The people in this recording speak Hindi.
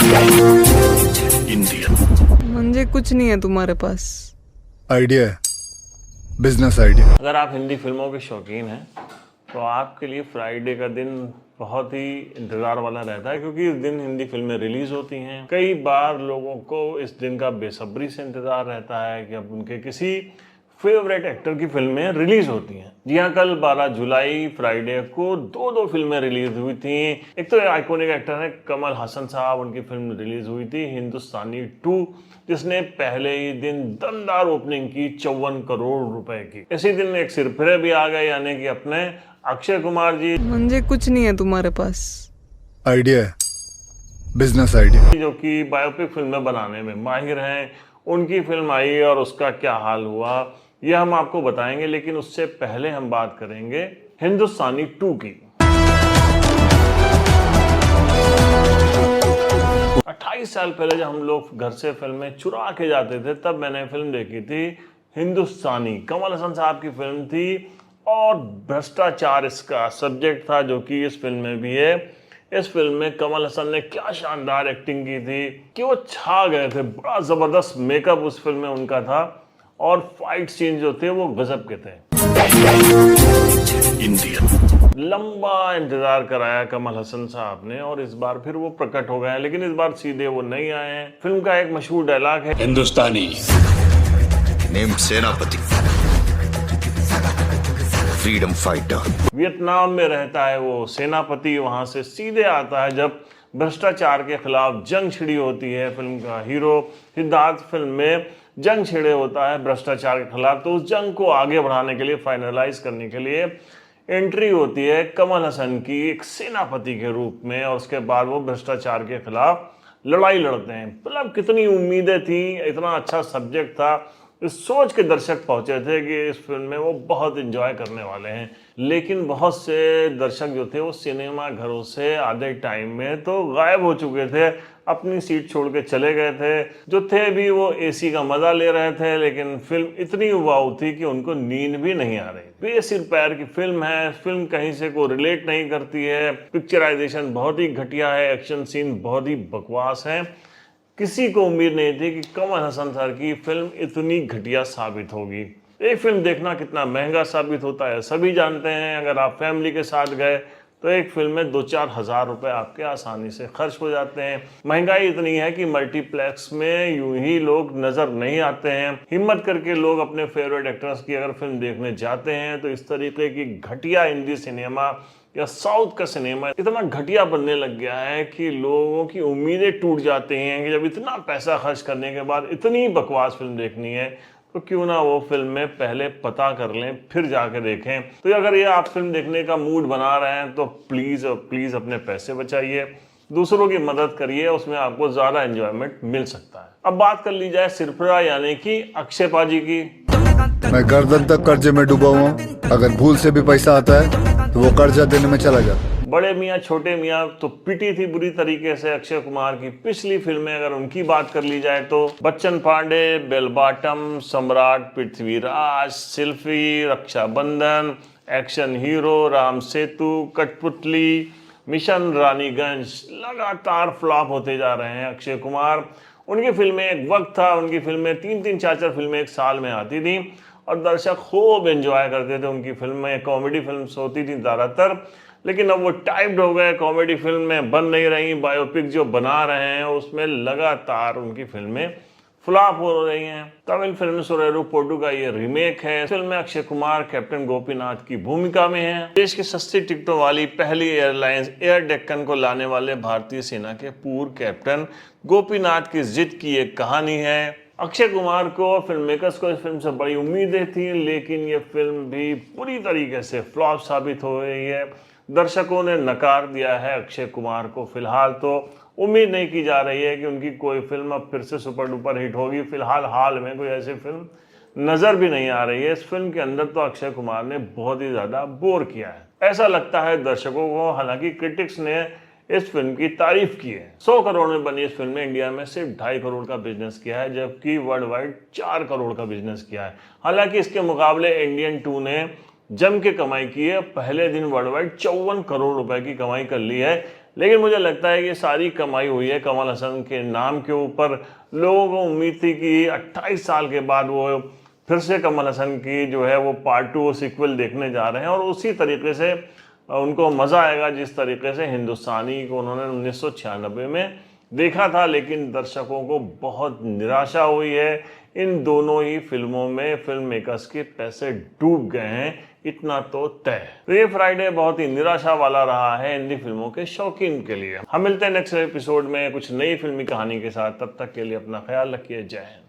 इंडियन म्हणजे कुछ नहीं है तुम्हारे पास। आइडिया है, बिजनेस आइडिया। अगर आप हिंदी फिल्मों के शौकीन हैं तो आपके लिए फ्राइडे का दिन बहुत ही इंतज़ार वाला रहता है, क्योंकि इस दिन हिंदी फिल्में रिलीज़ होती हैं। कई बार लोगों को इस दिन का बेसब्री से इंतज़ार रहता है कि अब उनके किसी फेवरेट एक्टर की फिल्में रिलीज़ होती हैं। जी हाँ, कल 12 जुलाई फ्राइडे को दो फिल्में रिलीज़ हुई थी। एक तो आइकॉनिक एक्टर है कमल हसन साहब, उनकी फिल्म रिलीज़ हुई थी हिंदुस्तानी 2, जिसने पहले ही दिन दमदार ओपनिंग की 54 करोड़ रुपए की। इसी दिन एक सिरफिरे भी आ गए, यानी कि अपने अक्षय कुमार जी, म्हणजे कुछ नहीं है तुम्हारे पास। आइडिया है, बिजनेस आइडिया। जो कि बायोपिक फिल्में बनाने में माहिर हैं, उनकी फिल्म आई और उसका क्या हाल हुआ ये हम आपको बताएंगे। लेकिन उससे पहले हम बात करेंगे हिंदुस्तानी 2 की। 28 साल पहले जब हम लोग घर से फिल्में चुरा के जाते थे, तब मैंने फिल्म देखी थी हिंदुस्तानी। कमल हसन साहब की फिल्म थी और भ्रष्टाचार इसका सब्जेक्ट था, जो कि इस फिल्म में भी है। इस फिल्म में कमल हसन ने क्या शानदार एक्टिंग की थी कि वो छा गए थे। बड़ा ज़बरदस्त मेकअप उस फिल्म में उनका था और फाइट सीन जो थे वो गजब के थे। इंडियन लंबा इंतजार कराया कमल हसन साहब ने और इस बार फिर वो प्रकट हो गए हैं, लेकिन इस बार सीधे वो नहीं आए हैं। फिल्म का एक मशहूर डायलॉग है, हिंदुस्तानी नेम सेनापति, फ्रीडम फाइटर। वियतनाम में रहता है वो सेनापति, वहां से सीधे आता है जब भ्रष्टाचार के खिलाफ जंग छिड़ी होती है। फिल्म का हीरो सिद्धार्थ फिल्म में जंग छिड़े होता है भ्रष्टाचार के खिलाफ, तो उस जंग को आगे बढ़ाने के लिए, फाइनलाइज करने के लिए एंट्री होती है कमल हसन की एक सेनापति के रूप में, और उसके बाद वो भ्रष्टाचार के खिलाफ लड़ाई लड़ते हैं। मतलब कितनी उम्मीदें थी, इतना अच्छा सब्जेक्ट था, इस सोच के दर्शक पहुंचे थे कि इस फिल्म में वो बहुत एंजॉय करने वाले हैं। लेकिन बहुत से दर्शक जो थे वो सिनेमा घरों से आधे टाइम में तो गायब हो चुके थे, अपनी सीट छोड़ के चले गए थे। जो थे भी वो एसी का मजा ले रहे थे, लेकिन फिल्म इतनी उबाऊ थी कि उनको नींद भी नहीं आ रही। बेसिर पैर की फिल्म है, फिल्म कहीं से को रिलेट नहीं करती है, पिक्चराइजेशन बहुत ही घटिया है, एक्शन सीन बहुत ही बकवास है। किसी को उम्मीद नहीं थी कि कमल हसन सर की फिल्म इतनी घटिया साबित होगी। एक फिल्म देखना कितना महंगा साबित होता है सभी जानते हैं। अगर आप फैमिली के साथ गए तो एक फिल्म में 2-4 हज़ार रुपए आपके आसानी से खर्च हो जाते हैं। महंगाई इतनी है कि मल्टीप्लेक्स में यूं ही लोग नजर नहीं आते हैं। हिम्मत करके लोग अपने फेवरेट एक्टर्स की अगर फिल्म देखने जाते हैं तो इस तरीके की घटिया हिंदी सिनेमा या साउथ का सिनेमा इतना घटिया बनने लग गया है कि लोगों की उम्मीदें टूट जाती हैं कि जब इतना पैसा खर्च करने के बाद इतनी बकवास फिल्म देखनी है तो क्यों ना वो फिल्म में पहले पता कर लें फिर जाके देखें। तो अगर ये आप फिल्म देखने का मूड बना रहे हैं तो प्लीज़ और प्लीज़ अपने पैसे बचाइए, दूसरों की मदद करिए, उसमें आपको ज़्यादा एंजॉयमेंट मिल सकता है। अब बात कर ली जाए सिरफिरा यानी कि अक्षय पाजी की। मैं गर्दन तक कर्जे में डूबा हुआ हूँ, अगर भूल से भी पैसा आता है तो वो कर्जा देने में चला जाता। बड़े मियाँ छोटे मियाँ तो पिटी थी बुरी तरीके से अक्षय कुमार की। पिछली फिल्में अगर उनकी बात कर ली जाए तो Bachchan Pandey, Bell Bottom, Samrat, Prithviraj, Selfie, Rakshabandhan, Action Hero, Ram Setu, Kathputli, Mission Raniganj, लगातार फ्लॉप होते जा रहे हैं अक्षय कुमार। उनकी फिल्में, एक वक्त था उनकी फिल्में 3-3, 4-4 फिल्में एक साल में आती थी और दर्शक खूब एंजॉय करते थे उनकी फिल्में। कॉमेडी फिल्म्स होती थी ज़्यादातर, लेकिन अब वो टाइप्ड हो गए, कॉमेडी फिल्में बन नहीं रही। बायोपिक जो बना रहे हैं उसमें लगातार उनकी फिल्में फ्लॉप हो रही हैं। तमिल फिल्म सुरेरु पोटू का ये रीमेक है। फिल्म में अक्षय कुमार कैप्टन गोपीनाथ की भूमिका में है। देश की सस्ती टिकटों वाली पहली एयरलाइंस एयर डेक्कन को लाने वाले भारतीय सेना के पूर्व कैप्टन गोपीनाथ की जिद की एक कहानी है। अक्षय कुमार को, फिल्म मेकर्स को इस फिल्म से बड़ी उम्मीदें थी, लेकिन ये फिल्म भी पूरी तरीके से फ्लॉप साबित हो रही है। दर्शकों ने नकार दिया है अक्षय कुमार को। फिलहाल तो उम्मीद नहीं की जा रही है कि उनकी कोई फिल्म अब फिर से सुपर डुपर हिट होगी। फिलहाल हाल में कोई ऐसी फिल्म नज़र भी नहीं आ रही है। इस फिल्म के अंदर तो अक्षय कुमार ने बहुत ही ज़्यादा बोर किया है, ऐसा लगता है दर्शकों को। हालांकि क्रिटिक्स ने इस फिल्म की तारीफ की है। 100 करोड़ में बनी इस फिल्म ने इंडिया में सिर्फ 2.5 करोड़ का बिजनेस किया है, जबकि वर्ल्ड वाइड 4 करोड़ का बिजनेस किया है। हालांकि इसके मुकाबले इंडियन 2 ने जम के कमाई की है। पहले दिन वर्ल्ड वाइड 54 करोड़ रुपए की कमाई कर ली है, लेकिन मुझे लगता है कि सारी कमाई हुई है कमल हसन के नाम के ऊपर। लोगों को उम्मीद थी कि 28 साल के बाद वो फिर से कमल हसन की जो है वो पार्ट 2 सीक्वल देखने जा रहे हैं और उसी तरीके से उनको मज़ा आएगा जिस तरीके से हिंदुस्तानी को उन्होंने 1996 में देखा था। लेकिन दर्शकों को बहुत निराशा हुई है। इन दोनों ही फिल्मों में फिल्म मेकर्स के पैसे डूब गए हैं, इतना तो तय। तो ये फ्राइडे बहुत ही निराशा वाला रहा है हिंदी फिल्मों के शौकीन के लिए। हम मिलते हैं नेक्स्ट एपिसोड में कुछ नई फिल्मी कहानी के साथ। तब तक के लिए अपना ख्याल रखिए। जय हिंद।